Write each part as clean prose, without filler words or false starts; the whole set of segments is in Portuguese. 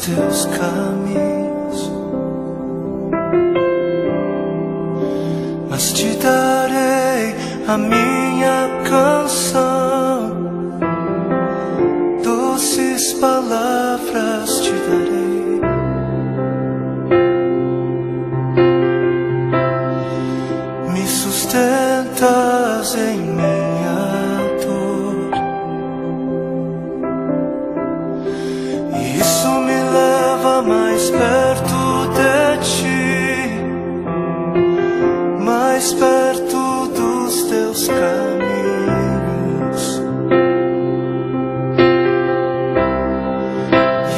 teus caminhos, mas te darei a minha canção, doces palavras te darei. Me sustentas em minha dor, e isso me leva mais perto de ti, mais perto dos teus caminhos.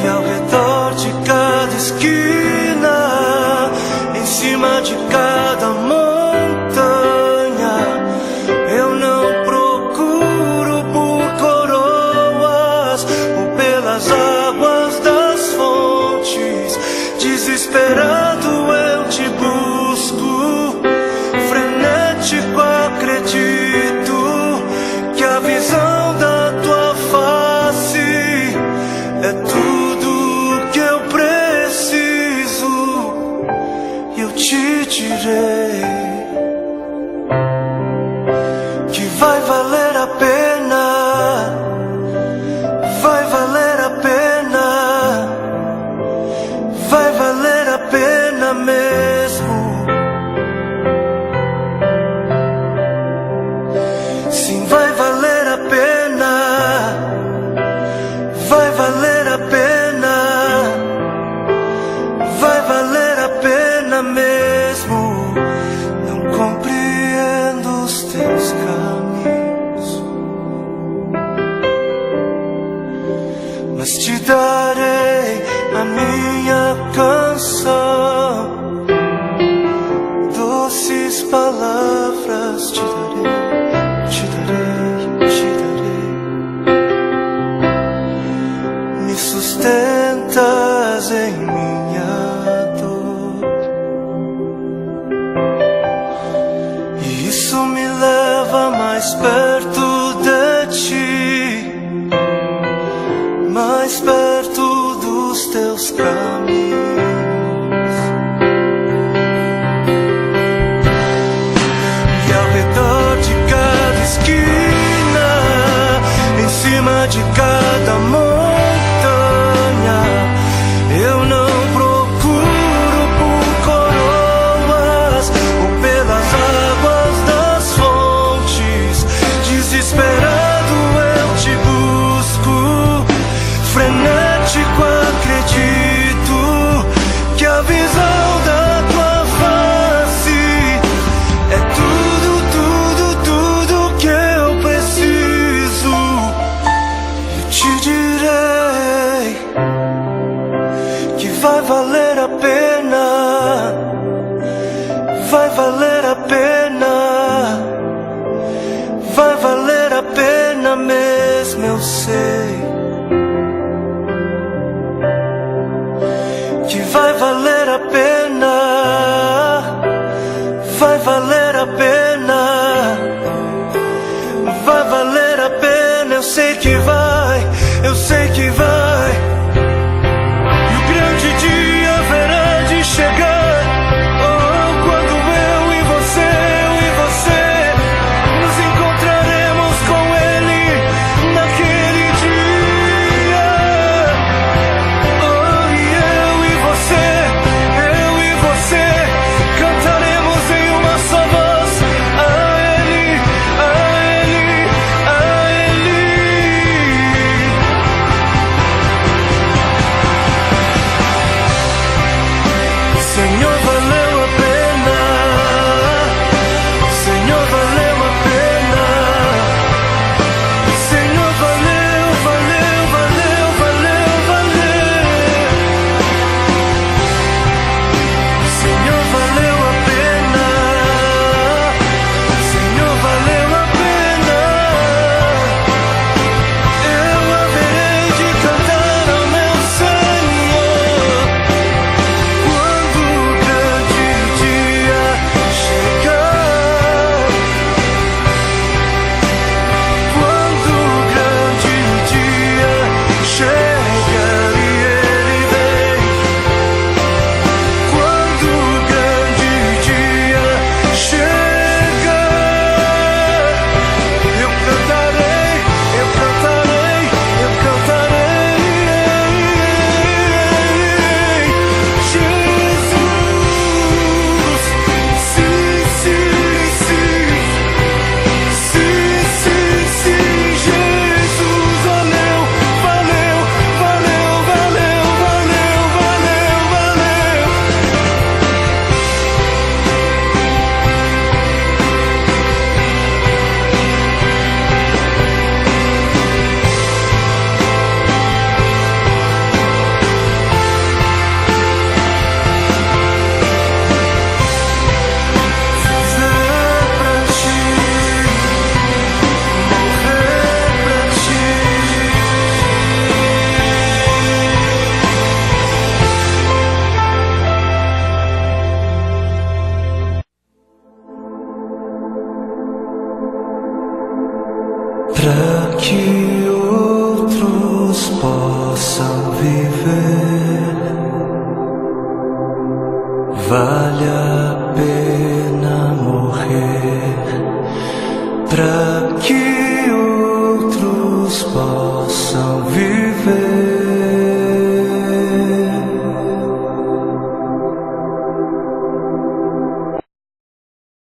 E ao redor de cada esquina, em cima de cada montanha, eu não procuro por coroas ou pelas águas das fontes. Desesperado eu te busco, frenético acredito que a visão da tua face é tudo que eu preciso. Eu te direi que vai valer a pena, vai valer a pena, vai valer a pena mesmo. Sim, vai valer a pena, vai valer a pena, vai valer a pena mesmo. Não compreendo os teus caminhos, mas te darei a minha canção, doces palavras te darei. Te darei, te darei. Me sustentas em minha dor, e isso me leva mais perto de ti, mais perto dos teus caminhos. E ao redor de cada esquina, em cima de cada montanha, eu não procuro por coroas ou pelas águas das fontes. Desesperado eu te busco, frenético acredito que a visão da tua face é tudo, tudo, tudo que eu preciso. Eu te direi que vai valer a pena, vai valer a pena, vai valer a pena mesmo, eu sei que vai valer a pena, vai valer a pena, vai valer a pena. Eu sei que vai, eu sei que vai. E o grande dia haverá de chegar, oh, quando eu e você nos encontraremos com Ele naquele dia. Oh, e eu e você cantaremos em uma só voz a Ele, a Ele, a Ele. para que outros possam viver. Vale a pena morrer para que outros possam viver.